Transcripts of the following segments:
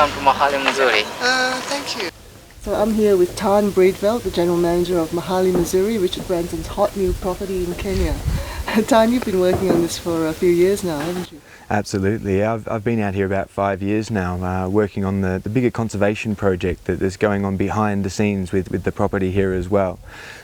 welcome to Mahali Mzuri. Thank you. So I'm here with Tan Breedveld, the General Manager of Mahali Mzuri, Richard Branson's hot new property in Kenya. Tan, you've been working on this for a few years now, haven't you? Absolutely. I've been out here about 5 years now, working on the bigger conservation project that's going on behind the scenes with the property here as well.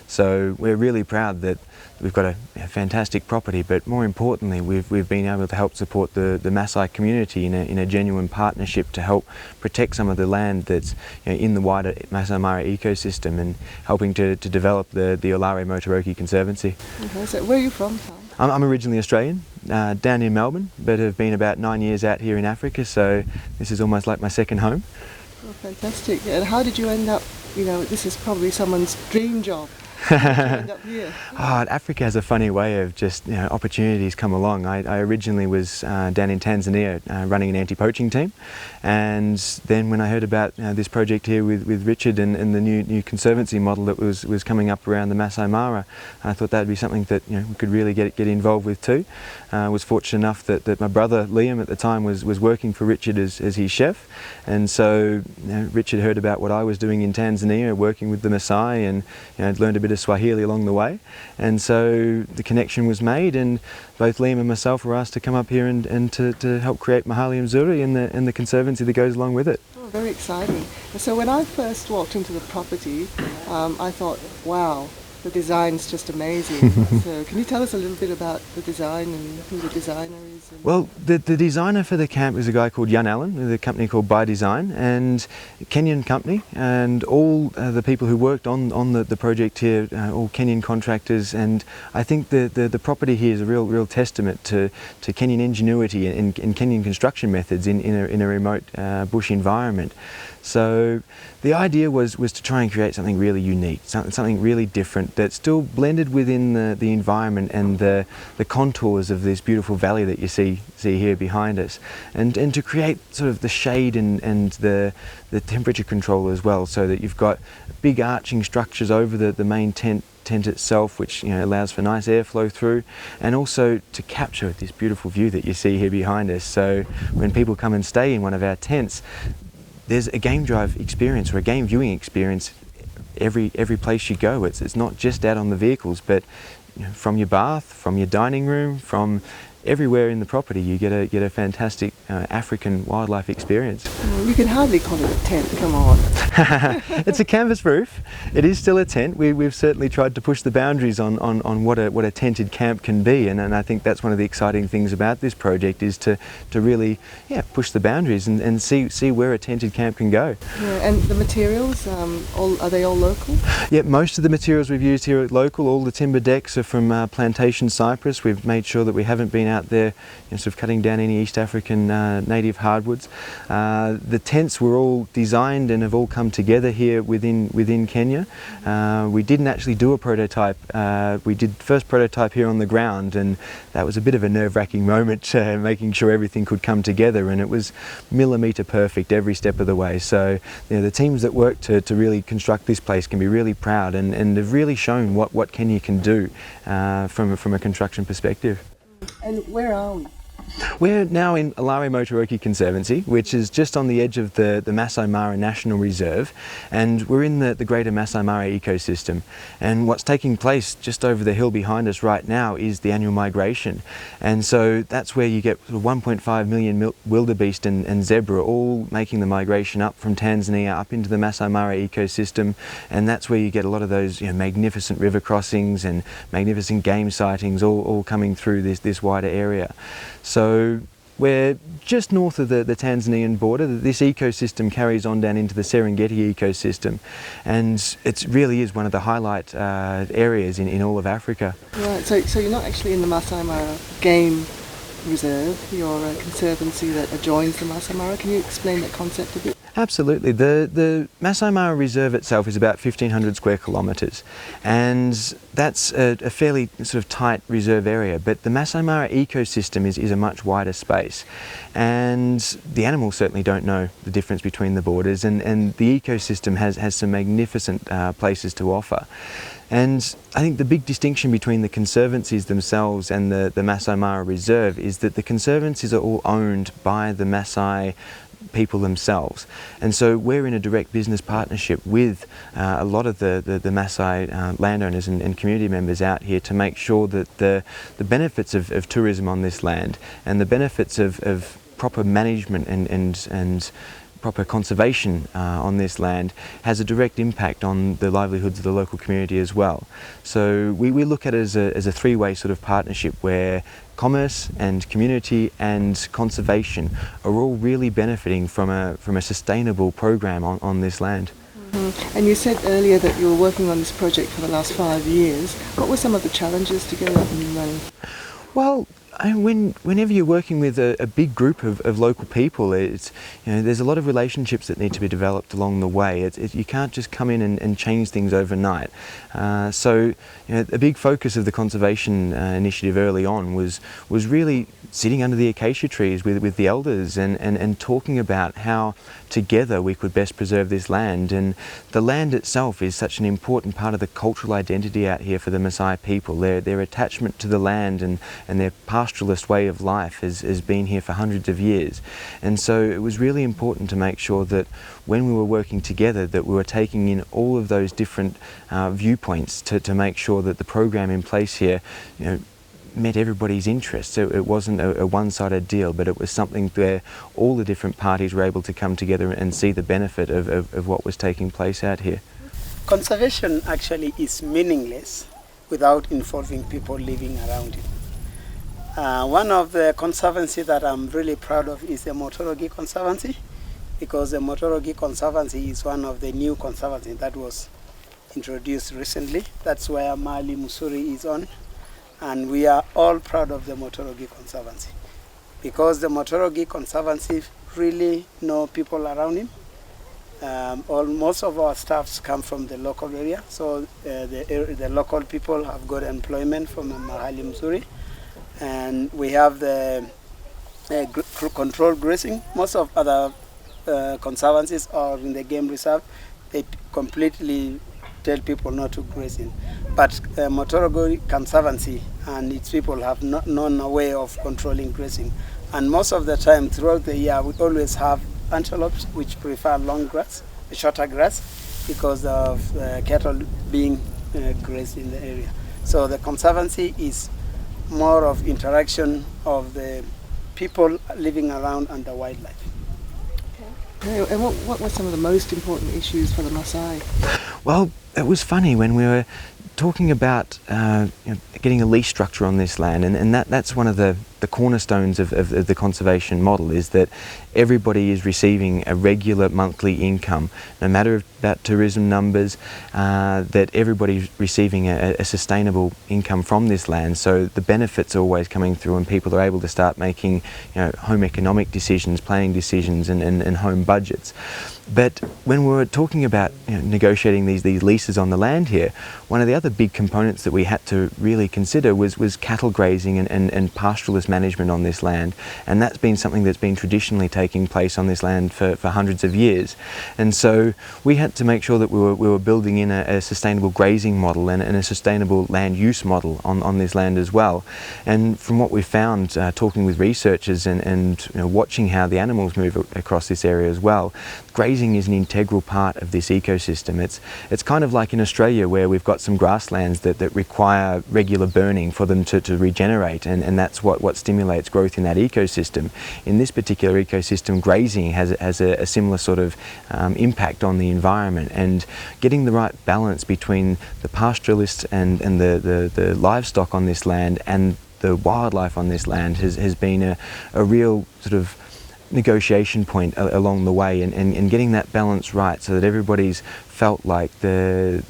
So we're really proud that we've got a fantastic property, but more importantly we've been able to help support the Maasai community in a genuine partnership to help protect some of the land that's in the wider Masai Mara ecosystem and helping to develop the Olare Motoroki Conservancy. Okay, so where are you from, Tom? I'm originally Australian, down in Melbourne, but have been about 9 years out here in Africa, so this is almost like my second home. Oh, fantastic. And how did you end up, this is probably someone's dream job. How did you end up here? Africa has a funny way of just opportunities come along. I originally was down in Tanzania running an anti-poaching team, and then when I heard about this project here with Richard and the new Conservancy model that was coming up around the Masai Mara, I thought that would be something that we could really get involved with too. I was fortunate enough that my brother Liam at the time was working for Richard as his chef, and so Richard heard about what I was doing in Tanzania, working with the Maasai, and learned a bit of Swahili along the way, and so the connection was made, and both Liam and myself were asked to come up here and to help create Mahali Mzuri and the Conservancy that goes along with it. Oh, very exciting. So when I first walked into the property, I thought, wow, the design's just amazing. So can you tell us a little bit about the design and who the designer is? Well, the designer for the camp is a guy called Jan Allen with a company called By Design, and Kenyan company, and all the people who worked on the project here, all Kenyan contractors, and I think the property here is a real testament to Kenyan ingenuity and Kenyan construction methods in a remote bush environment. So the idea was to try and create something really unique, something really different that still blended within the environment and the contours of this beautiful valley that you see here behind us, and to create sort of the shade and the temperature control as well, so that you've got big arching structures over the main tent itself, which allows for nice airflow through, and also to capture this beautiful view that you see here behind us. So when people come and stay in one of our tents, there's a game drive experience or a game viewing experience every place you go. It's not just out on the vehicles, but from your bath, from your dining room, from everywhere in the property, you get a fantastic African wildlife experience. You can hardly call it a tent, come on. It's a canvas roof. It is still a tent. We've certainly tried to push the boundaries on what a tented camp can be, and I think that's one of the exciting things about this project, is to really push the boundaries and see where a tented camp can go. Yeah, and the materials, are they all local? Yeah, most of the materials we've used here are local. All the timber decks are from plantation cypress. We've made sure that we haven't been out there sort of cutting down any East African native hardwoods. The tents were all designed and have all come together here within Kenya. We didn't actually do a prototype. We did first prototype here on the ground, and that was a bit of a nerve-wracking moment, making sure everything could come together, and it was millimetre perfect every step of the way. So the teams that worked to really construct this place can be really proud, and have really shown what Kenya can do from a construction perspective. And where are we? We're now in Olare Motoroki Conservancy, which is just on the edge of the Masai Mara National Reserve, and we're in the greater Masai Mara ecosystem. And what's taking place just over the hill behind us right now is the annual migration, and so that's where you get sort of 1.5 million wildebeest and zebra all making the migration up from Tanzania up into the Masai Mara ecosystem, and that's where you get a lot of those magnificent river crossings and magnificent game sightings all coming through this wider area. So we're just north of the Tanzanian border. This ecosystem carries on down into the Serengeti ecosystem, and it really is one of the highlight areas in all of Africa. Right, so you're not actually in the Masai Mara Game Reserve, you're a conservancy that adjoins the Masai Mara. Can you explain that concept a bit? Absolutely. The Masai Mara Reserve itself is about 1,500 square kilometres, and that's a fairly sort of tight reserve area, but the Masai Mara ecosystem is a much wider space, and the animals certainly don't know the difference between the borders, and the ecosystem has some magnificent places to offer. And I think the big distinction between the conservancies themselves and the Masai Mara Reserve is that the conservancies are all owned by the Masai people themselves. And so we're in a direct business partnership with a lot of the Maasai landowners and community members out here to make sure that the benefits of tourism on this land and the benefits of proper management and proper conservation on this land has a direct impact on the livelihoods of the local community as well. So we look at it as a three-way sort of partnership where commerce and community and conservation are all really benefiting from a sustainable program on this land. Mm-hmm. And you said earlier that you were working on this project for the last 5 years. What were some of the challenges to get it up and running? Well, whenever you're working with a big group of local people, there's a lot of relationships that need to be developed along the way. You can't just come in and change things overnight. So a big focus of the conservation initiative early on was really sitting under the acacia trees with the elders and talking about how together we could best preserve this land. And the land itself is such an important part of the cultural identity out here for the Maasai people. Their attachment to the land and their pastoralist way of life has been here for hundreds of years. And so it was really important to make sure that when we were working together that we were taking in all of those different viewpoints to make sure that the program in place here met everybody's interests. So it wasn't a one-sided deal, but it was something where all the different parties were able to come together and see the benefit of what was taking place out here. Conservation actually is meaningless without involving people living around it. One of the conservancy that I'm really proud of is the Motorogi Conservancy, because the Motorogi Conservancy is one of the new conservancy that was introduced recently. That's where Mahali Mzuri is on. And we are all proud of the Motorogi Conservancy because the Motorogi Conservancy really know people around him. Most of our staffs come from the local area, so the local people have got employment from Mahali Mzuri. And we have the controlled grazing. Most of other conservancies are in the game reserve. They completely tell people not to graze in. But Motorogi Conservancy and its people have not known a way of controlling grazing. And most of the time throughout the year, we always have antelopes which prefer long grass, shorter grass, because of cattle being grazed in the area. So the Conservancy is more of interaction of the people living around and the wildlife. Okay. And what were some of the most important issues for the Maasai? Well, it was funny when we were talking about getting a lease structure on this land, and that's one of the cornerstones of the conservation model, is that everybody is receiving a regular monthly income, no matter about tourism numbers, that everybody's receiving a sustainable income from this land. So the benefits are always coming through and people are able to start making home economic decisions, planning decisions and home budgets. But when we were talking about negotiating these leases on the land here, one of the other big components that we had to really consider was cattle grazing and pastoralist management on this land. And that's been something that's been traditionally taking place on this land for hundreds of years. And so we had to make sure that we were building in a sustainable grazing model and a sustainable land use model on this land as well. And from what we found, talking with researchers and watching how the animals move across this area as well, grazing is an integral part of this ecosystem. It's kind of like in Australia where we've got some grasslands that require regular burning for them to regenerate, and that's what stimulates growth in that ecosystem. In this particular ecosystem, grazing has a similar sort of impact on the environment, and getting the right balance between the pastoralists and the livestock on this land and the wildlife on this land has been a real sort of negotiation point along the way, and getting that balance right so that everybody's felt like they're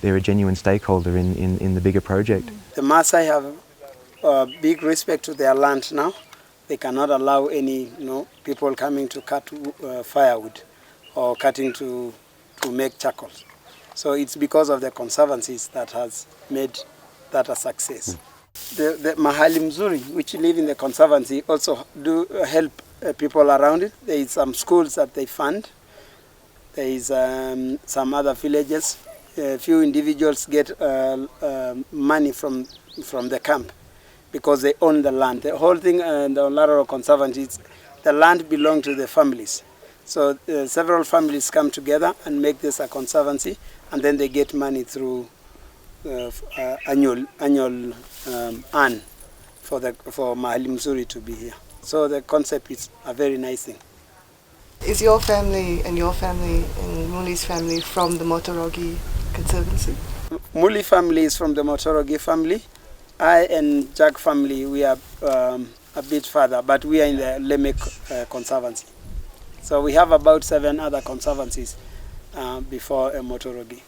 a genuine stakeholder in the bigger project. The Maasai have big respect to their land now. They cannot allow any people coming to cut firewood or cutting to make charcoal. So it's because of the conservancies that has made that a success. The Mahali Mzuri, which live in the conservancy, also do help people around it. There is some schools that they fund. There is some other villages. A few individuals get money from the camp because they own the land. The whole thing, the Olaro Conservancy, the land belongs to the families. So several families come together and make this a conservancy, and then they get money through annual earn for Mahali Mzuri to be here. So the concept is a very nice thing. Is your family and Muli's family from the Motorogi Conservancy? Muli family is from the Motorogi family. I and Jack family, we are a bit further, but we are in the Lemek Conservancy. So we have about 7 other conservancies before Motorogi.